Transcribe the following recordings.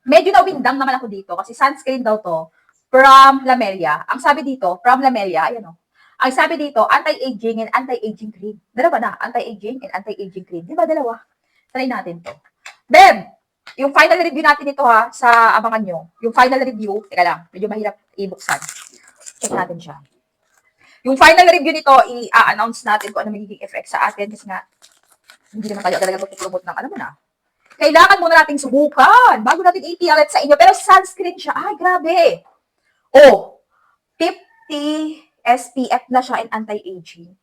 medyo nawindang naman ako dito kasi sunscreen daw to from Lamelia. Ang sabi dito, from Lamelia, ayan o. Ang sabi dito, anti-aging and anti-aging cream. Dalawa na, anti-aging and anti-aging cream. Di ba dalawa? Try natin to. Then, yung final review natin ito ha, sa abangan nyo. Yung final review, teka lang, medyo mahirap ibuksan. Check natin siya. Yung final review nito, i-announce natin kung ano magiging effect sa atin kasi nga, hindi naman tayo talaga magpupromote ng, alam mo na. Kailangan muna nating subukan bago natin i-PLet sa inyo. Pero sunscreen siya. Ay, grabe. Oh, 50 SPF na siya in anti-aging.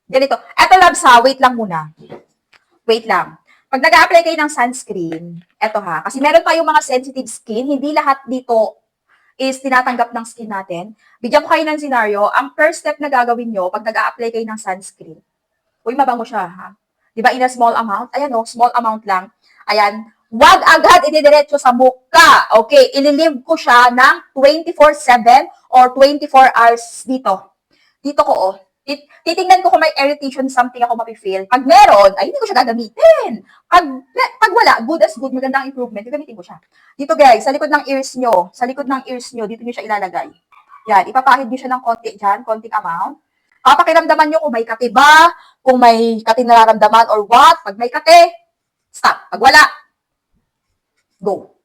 Ganito. Eto, loves ha. Wait lang muna. Wait lang. Pag nag-a-apply kayo ng sunscreen, eto ha. Kasi meron tayong mga sensitive skin. Hindi lahat dito is tinatanggap ng skin natin. Bigyan ko kayo ng scenario. Ang first step na gagawin nyo pag nag-a-apply kayo ng sunscreen. Uy, mabango siya ha. Diba, in a small amount? Ayan o, small amount lang. Ayan. Wag agad ididiretso sa muka. Okay, ililive ko siya ng 24/7 or 24 hours dito. Dito ko, oh. Titingnan ko kung may irritation something ako mapifeel. Pag meron, ay hindi ko siya gagamitin. Pag wala, good as good, magandang improvement, gagamitin ko siya. Dito guys, sa likod ng ears nyo, dito nyo siya ilalagay. Yan, ipapahid nyo siya ng konti dyan, konting amount. Papakiramdaman nyo kung may kati ba, kung may kati nararamdaman or what. Pag may kati, stop. Pag wala, go.